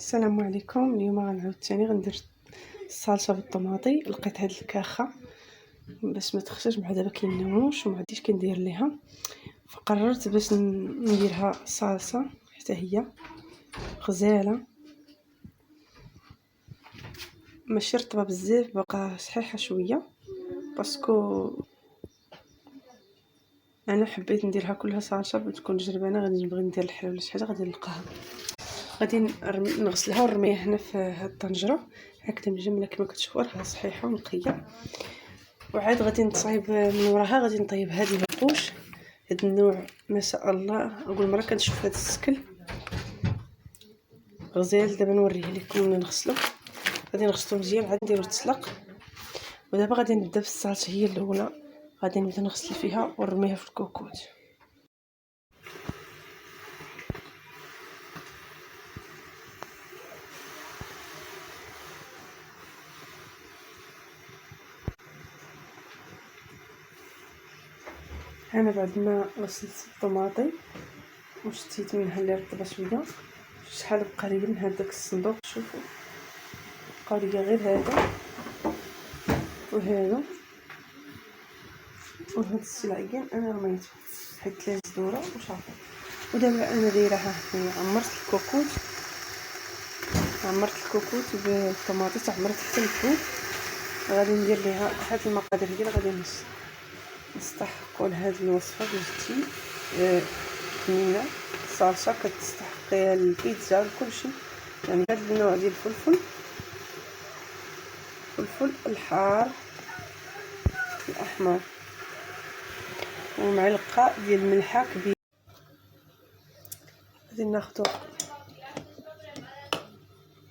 السلام عليكم. اليوم غنعاود ثاني غندير الصلصه بالطماطي. لقيت هاد الكاخه باش ما تخشاش مع دابا كينوش وما عنديش كندير ليها، فقررت باش نديرها صلصه حتى هي غزاله، ماشي رطبه بزاف، بقى صحيحه شويه، باسكو انا حبيت نديرها كلها صلصه بتكون جربانه. غادي نبغي ندير الحلا ولا شي حاجه غادي نلقاها. غادي نغسلها ونرميها هنا في هاد الطنجره هكذا مجمله كما كتشوفوا، راها صحيحه ونقيه. وعاد غادي نصايب من وراها، غادي نطيب هاد المرقوش. هاد النوع ما شاء الله، اول مره كنشوف هاد الشكل غزال. دابا نوريه لكم ملي نغسلو. غادي نغسلو مزيان، عاد نديرو التسلق. ودابا غادي نبدا بالصلصه هي الاولى. غادي نبدا نغسل فيها ونرميها في الكوكوت. انا بعد ما غسلت الطماطم وشتيت منها اللي رطبه شويه، شحال بقى لي من هذاك الصندوق. شوفوا بقاو لي غير هذا وهذا وهاد السلعين انا رميت حيت 3 دوره وصافي. ودابا انا دايرها هنايا، عمرت الكوكوت بالطماطيش، عمرت حتى الفوق. غادي ندير ليها هاد المقادير ديالها، غادي نستحقوا لهاد الوصفه بجدي بنينه. صلصه كتستحقيها البيتزا وكلشي. يعني هاد النوع ديال الفلفل الحار الاحمر ومعلقه ديال الملحه كبيره. غادي ناخذ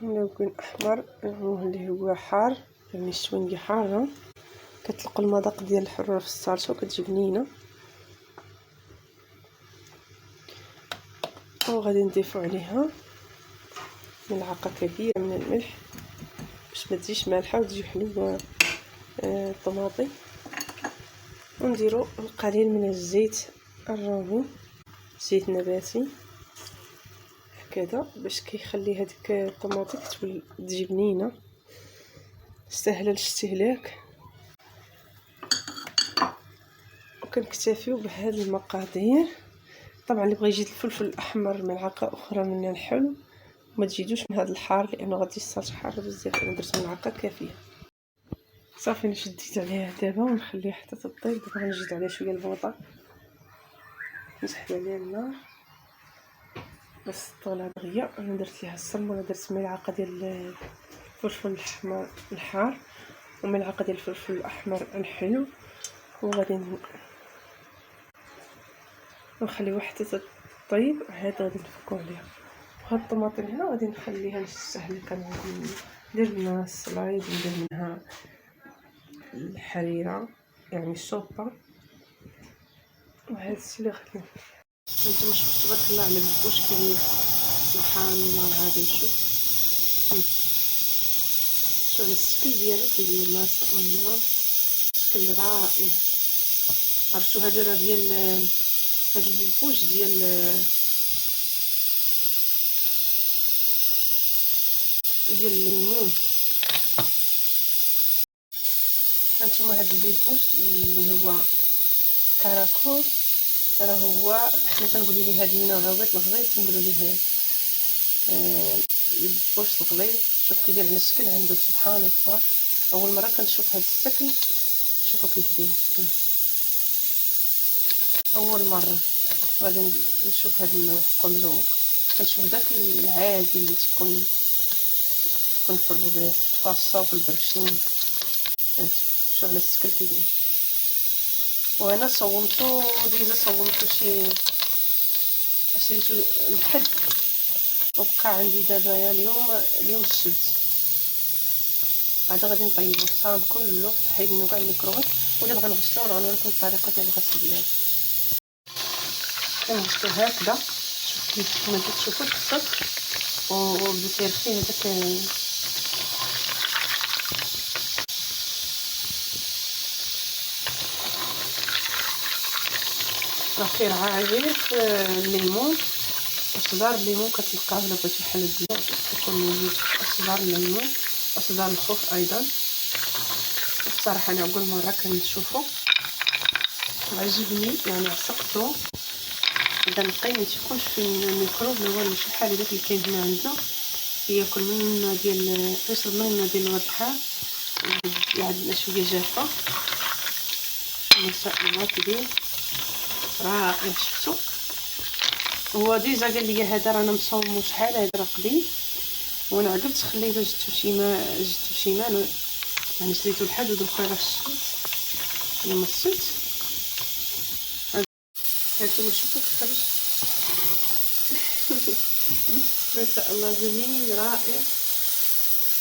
ملون احمر اللي هو حار، يعني الشوينيه حاره، كتلقوا المذاق ديال الحرة في الصلصه وكتجي بنينه. وغادي نضيفوا عليها ملعقه كبيره من الملح باش ما تجيش مالحه وتجي حلوه الطماطم. ونديروا القليل من الزيت الرومي، زيت نباتي هكذا، باش كيخلي هذيك الطماطم تجي بنينه سهله الاستهلاك. وكنكتفيو بهاد المقادير. طبعا اللي بغى يزيد الفلفل الاحمر ملعقه اخرى من الحلو، ما تزيدوش من هذا الحار لانه غادي الصلصه حاره بزاف. انا درت ملعقه كافيه. صافي انا شديت عليها دابا ونخليها حتى تطيب. دابا غنزيد عليها شويه البوطه، نسحب عليها النار بس طولها دغيا. انا درت ليها السم، ولا درت ملعقه ديال الفلفل الاحمر الحار وملعقه ديال الفلفل الاحمر الحلو. وغادي نخليوها حتى تطيب. عاد غادي نفكو عليها. وهاد الطماطم هنا غادي نخليها سهله، كنعاود ندير منها السلايد، ندير منها الحريره يعني الشوطه. وهذا الشيء اللي غادي هانتوما شوفوا تبارك الله على البوش كبير، سبحان الله العظيم. شوف على الشكل ديالو كيدير ما شاء الله، شكل رائع. عرفتوا هادو راه ديال هاد البوش ديال الليمون. هانتوما هاد البيبوش اللي هو كراكوت، راه هو حنا تنقولوا ليه هاد النوعات الغليظ، تنقولوا ليه البوش الغليظ. شوف كيدير على الشكل عنده، سبحان الله. اول مره كنشوف هاد الشكل. شوفوا كيف داير، اول مره غادي نشوف هاد النوع قمزوق. كنشوف داك العادي اللي تكون في الربيع في الفاصه وفي البرشيم. شوف على الشكل كيدير. وانا صومتو ديجا، صومتو شريتو الحد، وبقى عندي دابا اليوم السبت. عاد غادي نطيبو الصام كله، حيدنا كاع الميكروويف. ودابا غنغسلو ونوريكم الطريقه ديال الغسل ديالو. كنغسلو هكذا، شوف كيف ما كتشوفوا الصدر وبدا يرخي هذاك راه كيرعى غير في الليمون باش صدار الليمون كتلقاه الا بغيتي بحال هاد يكون موجود صدار الليمون وصدار الخوخ ايضا. بصراحه انا اول مره كنشوفو عجبني، يعني عصقته هذا نقي ما تيكونش فيه الميكروب ولا والو، ماشي بحال داك اللي كاين هنا عندنا ياكل منه ديال يشرب منه ديال الورد الحار عندنا شويه جافه. ما شاء الله كبير رائع. شفتو هو ديجا قال لي هذا رانا مصومو شحال هذا راه قديم، وانا عقبت خليته جبتو شيمان يعني شريتو لحد ودركا راه شفت لما صيت هانتوما شوفوا كيفاش ما شاء الله جميل رائع.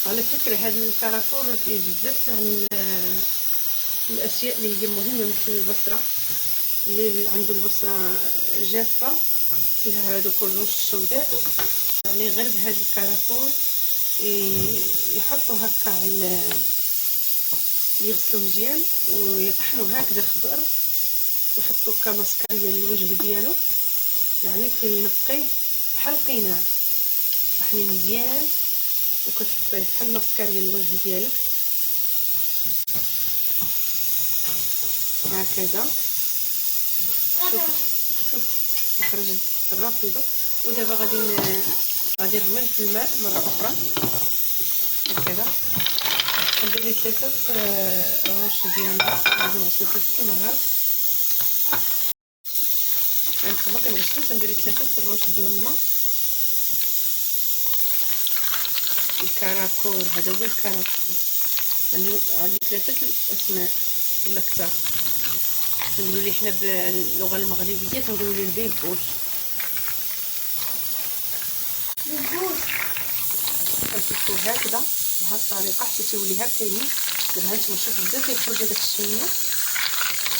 على فكره هذا الكراكور فيه بزاف تاع الاشياء اللي هي مهمه مثل البصره اللي عنده البصره جافه فيها هذوك الرش السوداء، يعني غير بهذا الكراكور يحطوا هكا على يغسلوا مزيان ويطحنوا هكذا خضر ويحطوا كماسكاريا للوجه ديالو، يعني كينقيه بحال القناع طحني مزيان وكتحطيه بحال ماسكاريا للوجه ديالك هكذا. شوف خرج الرابيدو. ودابا غادي نرمي في الماء مره اخرى هكذا. ندير لي 3 رش ديال الماء، غادي نغسلو 3 مرات. كما كنغسلو كندير 3 رش ديال الماء. الكراكور هذا هو الكراكور، عندي 3 الاسماء ولا كثر. كنقولوا ليه حنا باللغه المغربيه كنقولوا ليه البيبوش. كنشوفو هكذا بهاد الطريقه حتى تيولي هكا يمين. دابا هانتوما شوفوا بدا كيخرج هذاك السميه،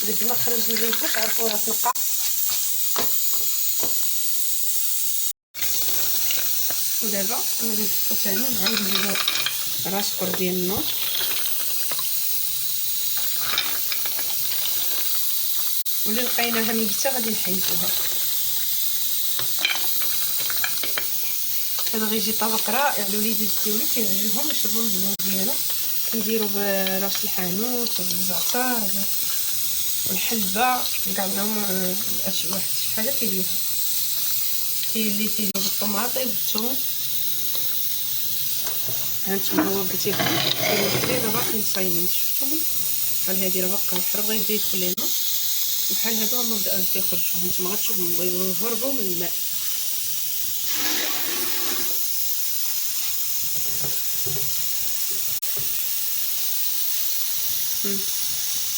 قد ما خرج البيبوش عرفوا راه تنقع. ودابا غادي نحطو ثاني نعاود نديرو راس اخر ديال النار. واللي لقيناها ميته غادي نحيدوها. هذا غيجي طبق رائع. الوليدات ديالي كيعجبهم يشربوا الزبون ديالو. كنديرو براس الحانوت والزعتر والحلبه كاع معاهم واحد شحال كيديرها. كاين اللي تيديرو بالطماطم بالثوم. هانتوما هو بغيتي كاين باقيين صايمين شفتوهم بحال هادي راه باقا الحر غير يبدا يدخل لينا بحال هادو هما بداو كيخرجوا. هانتوما غتشوفوا بغيو يهربوا من الماء.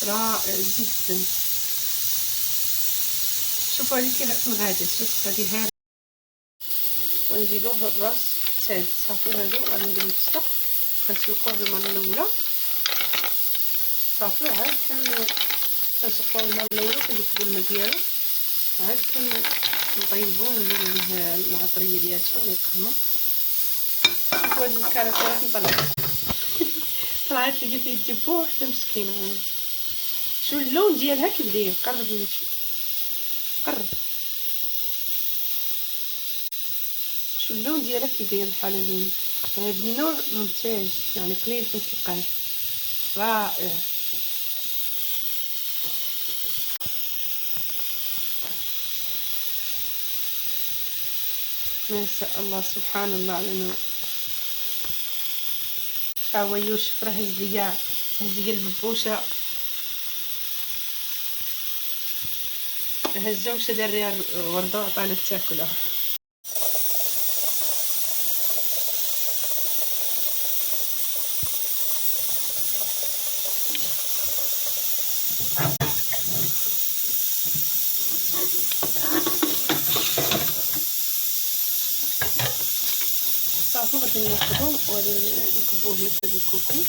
رائع جدا. شوفوا هذه كيف غادي شوف هذه هاد ونزيدوه الراس الثاني صافي. هادو غادي نديرو التسلق كنسلقوه المره الاولى صافي. عاد كنسلقوه المره الاولى كنجيبو الماء ديالو عاد كنطيبوه ونديرو ليه العطريه ديالته ولا القهمه. شوفوا هاد الكركورات طلعت لي في يدي بوحده مسكينه. شو اللون ديالها كيف داير؟ قرب نشوف قرب. شو اللون ديالها كي داير بحال هذا. هذا النوع ممتاز يعني قليل فين كيلقاه رائع. ما شاء الله سبحان الله على نوع. ها هو يوسف راه هز ليا الببوشه هزه وشا دار ليها الورده وعطانا تاكلها. صافي غادي ناخذو وغادي نكبوه في هذا الكوكوط.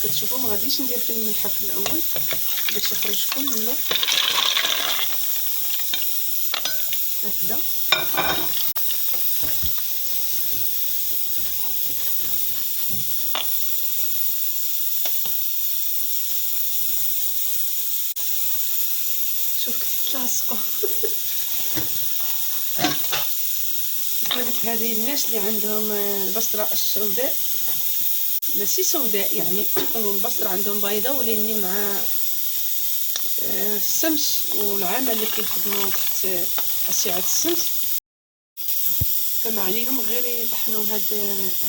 كتشوفوا ما غاديش ندير فيه الملح في الاول باش يخرج كله هكذا. شوف كيف تلاصقوا هذه الناس اللي عندهم البصله السوداء، ماشي سوداء يعني تكون البصله عندهم بيضاء، ولاني مع الشمس والعمل اللي كيخدموا تحت اشعه الشمس، فما عليهم غير يطحنوا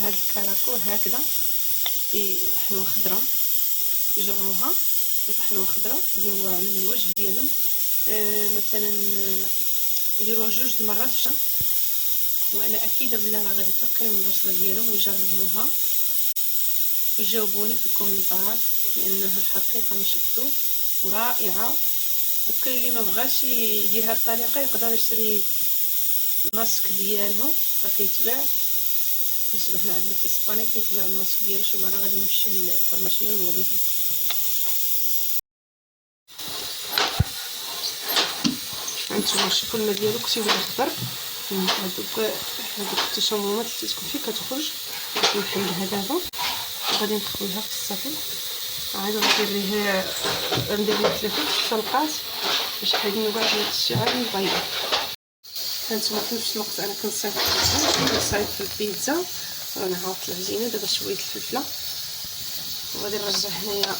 هاد الكراكور هكذا، يطحنوها خضره، يجروها يطحنوها خضره، يديروها على الوجه ديالهم، مثلا يديروها 2 المرات في الشهر. وانا اكيده بلا راه غادي تنقي من البصله ديالهم ويجربوها ويجاوبوني في الكومنتار، لانها حقيقه مش مكتوب ورائعه. وكاين اللي ما بغاش يدير هاد الطريقه يقدر يشري الماسك ديالهم فكيتباع، بالنسبه حنا عندنا في اسبانيا كيتباع الماسك ديالو. شي مره غادي نمشي للفرماسيون نوريه لكم. هانتوما شوفوا الماء ديالو كتيبان خضر، هادوك التشممات اللي تكون فيه كتخرج. نحيدها دابا وغادي نخويها في الصافي، عاد غندير ليه 3 سلقات باش حيدنا كاع هاد الشعر البيضاء. هانتوما في نفس الوقت انا كنصايب في البيتزا، انا عرفت العجينه دابا شويه الفلفله، وغادي نرجع هنايا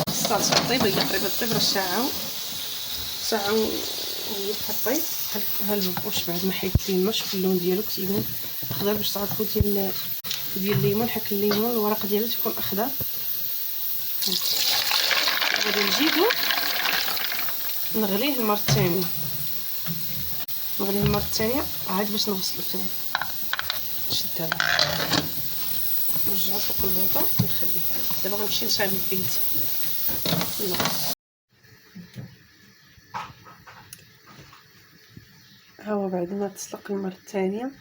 الصلصه طيبه، هي قريبه طيب، راه ساعه وهي كطيب. ها المبوش بعد ما حيدت ليه الماء، شوف اللون ديالو كيبان خضر، باش تعرفوا ديال الليمون، حك الليمون الورق ديالو تيكون اخضر. غادي نزيدو نغليه المره الثانيه، عاد باش نغسلو ثاني. شدها نرجعو فوق البوطه ونخليه. دابا غنمشي نصايب البيتزا. ها هو بعد ما تسلق المره الثانيه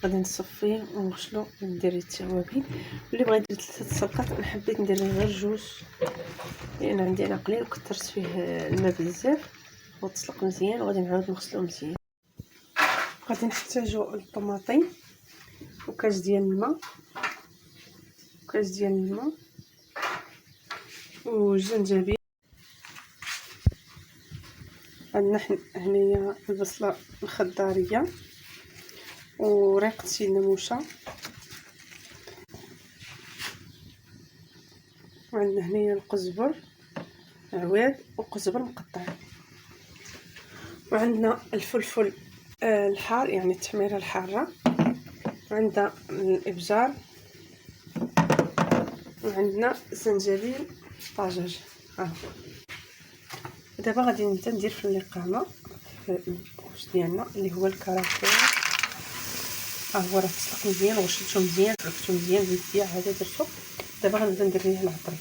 غادي نصفيه ونغسلو وندير التوابل. واللي بغى يدير 3 سلقات، انا حبيت ندير غير 2 لان عندي انا قليل وكثرت فيه الماء بزاف، وتسلق مزيان وغادي نعاود نغسلو مزيان. غادي نحتاجو الطماطم وكاس ديال الماء والجنجبيل. عندنا هنايا البصله الخضاريه وريقه النموشه، وعندنا هنايا القزبر عواد وقزبر مقطع، وعندنا الفلفل الحار يعني التحميره الحاره، وعندنا الابزار، وعندنا زنجبيل طاجج. دابا غادي نبدا ندير في الاقامه في الكوش ديالنا اللي هو الكراكور. هو راه تسلق مزيان وغسلته مزيان عرفتو مزيان بيديا، هذا درتو. دابا غنبدا ندير ليه العطري،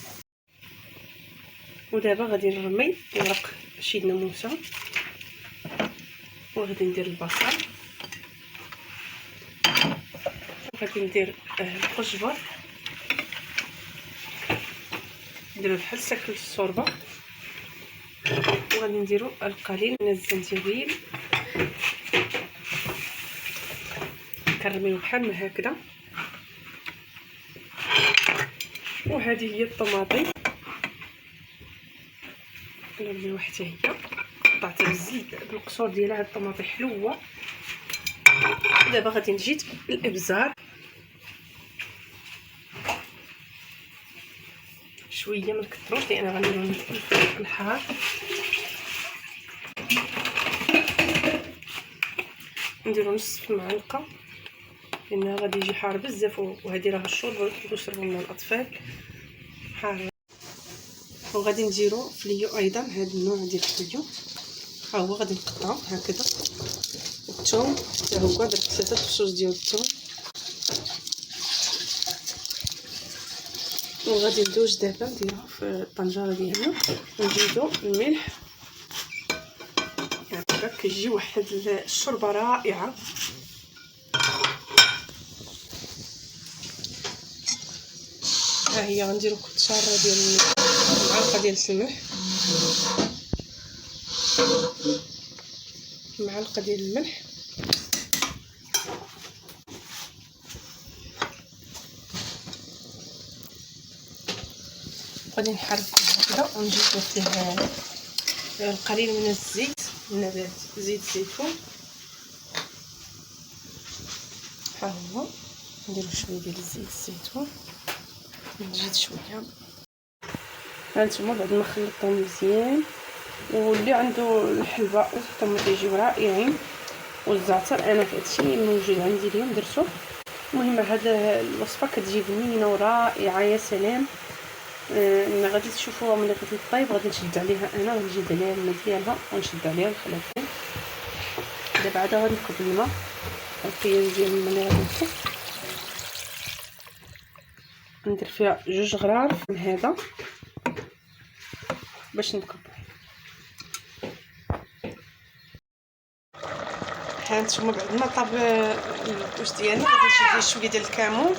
ودابا غادي نرمي ورق شي ناموسه، وغادي ندير البصل، وغادي ندير القزبر، نديرو بحال ساكل الشوربه، وغادي نديرو القليل من الزنجبيل، كنرميو بحال هكذا. وهذه هي الطماطم نرميوها حتى هي، قطعتها بالزيت بالقشور ديالها. هاد الطماطم حلوه. دابا غادي نجيب الابزار شويه، ما نكثروش لان غنديرو الفلفل الحار. نديرو نص معلقه لانها غادي يجي حار بزاف، وهذه راه الشوربه يشربوا منها الاطفال حار. وغادي نديرو فليو ايضا، هذا النوع ديال الفليو، ها هو غادي نقطعو هكذا. والثوم حتى هو درت 3 فصوص ديال الثوم. وغادي ندوز دابا نديرو في الطنجره ديالنا، ونزيدو الملح هكا كيجي واحد الشوربه رائعه. ها هي غنديرو كتشاره ديال معلقه ديال الملح، معلقه ديال الملح، غادي نحركو هكذا ونجيب فيه القليل من الزيت، نبات زيت الزيتون، ها هو نديرو شويه ديال الزيت الزيتون، نزيد شويه. هانتوما بعد ما خلطتهم مزيان واللي عنده الحلبه والثوم كيجيو رائعين والزعتر، انا في هادشي موجود عندي اليوم درتو. المهم هاد الوصفه كتجي بنينه ورائعه يا سلام. ملي غادي تشوفوها ملي غادي طيب غادي نشد عليها انا ونجيب عليها الماء ديالها ونشد عليها الخليط. دابا عاد غادي نكب الماء الكياس ديال الماء اللي غادي نكب، ندير فيها 2 غرار من هذا باش نكب. هانتوما بعد ما طاب الكوش ديالنا غادي نزيد شويه ديال الكمون.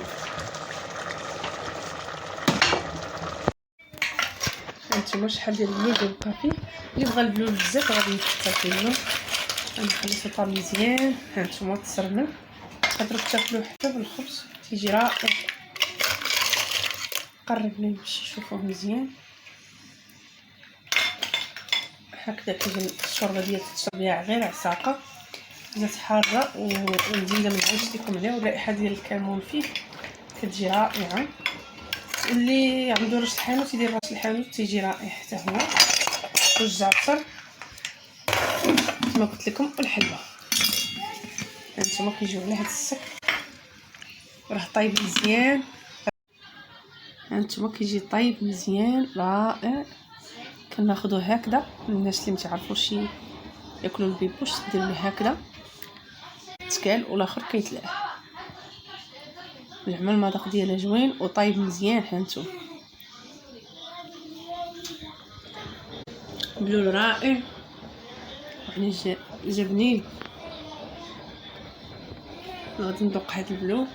هانتوما شحال ديال اللوز بقى فيه، اللي بغى اللوز بزاف غادي يكثر فيه اللوز. غنخليو طاب مزيان. هانتوما تسرنا تقدروا تاكلوه حتى بالخبز تيجي رائع. قربنا باش نشوفوه مزيان هكذا. كيجي الشوربه ديال تشربيها غير عساقه زيت حاره ونزيدها ما نعاودش لكم عليها، والرائحه ديال الكمون فيه كتجي رائعه. واللي عنده راس الحانوت يدير راس الحانوت تيجي رائع حتى هو. والزعتر كما قلت لكم والحلوه. هانتوما كيجيو على هاد السك راه طايب مزيان. هانتوما كيجي طايب مزيان رائع. كناخذوه هكذا. الناس اللي متعرفوش ياكلوا البيبوش ديروا ليه هكذا تكال والاخر كيتلاه. زعما المذاق ديالها زوين وطايب مزيان. هانتوما بلول رائع يعني جبنين. غادي ندوق هذا البلول.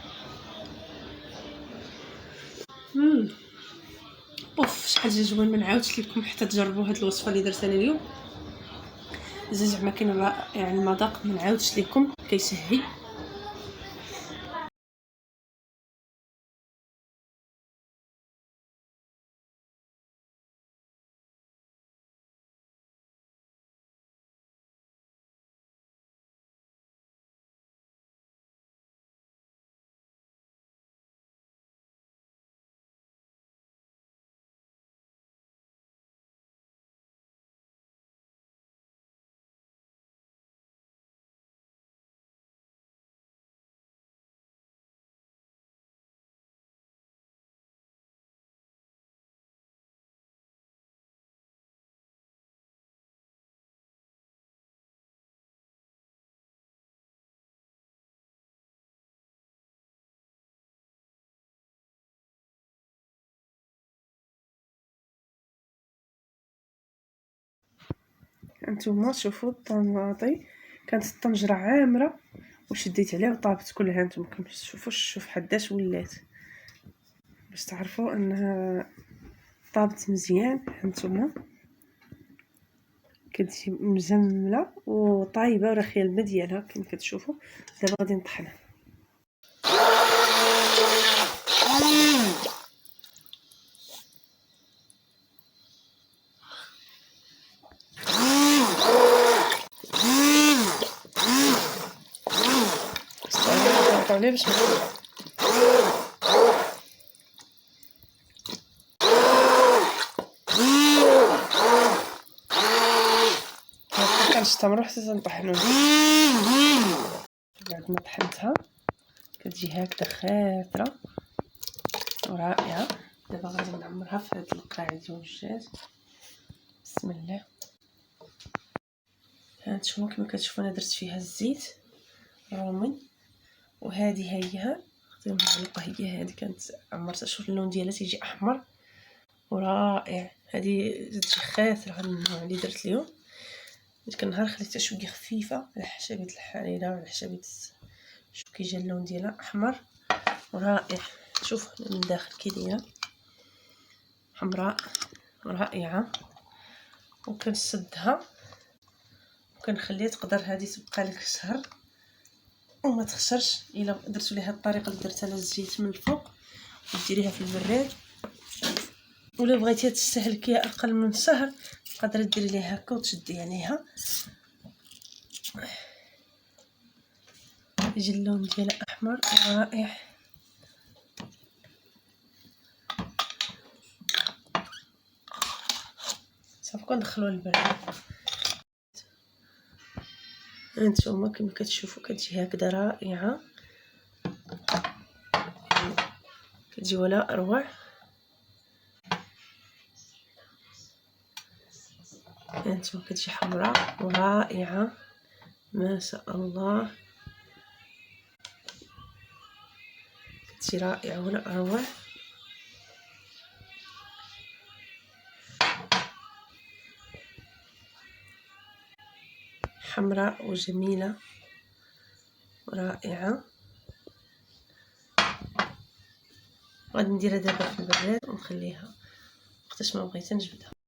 اوف شحال جا زوين، ما نعاودش لكم حتى تجربوا هاد الوصفه اللي درت انا اليوم. زعما كاين يعني المذاق ما نعاودش لكم كيسهي. هانتوما شوفوا الطماطي كانت الطنجره عامره وشديت عليها وطابت كلها. هانتوما كما تشوفوا شوف حداش ولات باش تعرفوا انها طابت مزيان. هانتوما كتجي مزمله وطايبه ورخيه الماء ديالها كما كتشوفوا. دابا غادي نطحنها. عليه باش كنستمروا حتى تنطحنوها. بعد ما طحنتها كتجي هكذا خاطره ورائعه. دابا غادي نعمرها في هاد القاع ديال الدجاج. بسم الله. هانتوما كما كتشوفوا انا درت فيها الزيت الرومي وهذه هي خديت معلقه هي هذه كانت عمرتها. شوف اللون ديالها تيجي احمر ورائع. هذه تجي خاطره هاد النوع اللي درت اليوم. ديك النهار خليتها شويه خفيفه على حسابيه الحريره وعلى حسابيه شوف كي جا اللون ديالها احمر ورائع. شوف من الداخل كي دايره حمراء رائعه. وكنسدها وكنخليها تقدر هذه تبقى لك شهر وما تخسرش الا درتو ليها الطريقه اللي درتها على الزيت من الفوق وديريها في البراد. ولا بغيتيها تستهلك اقل من شهر تقدري ديري ليها هكا وتشدي عليها. يجي اللون ديالها احمر رائع. صافي كندخلوها للبراد. هانتوما كما كتشوفوا كتجي هكذا رائعه، كتجي ولا اروع. هانتوما كتجي حمراء ورائعه ما شاء الله، كتجي رائعه ولا اروع. حمراء وجميله ورائعه. غادي نديرها دابا في البراد ونخليها وقتاش ما بغيت نجبدها.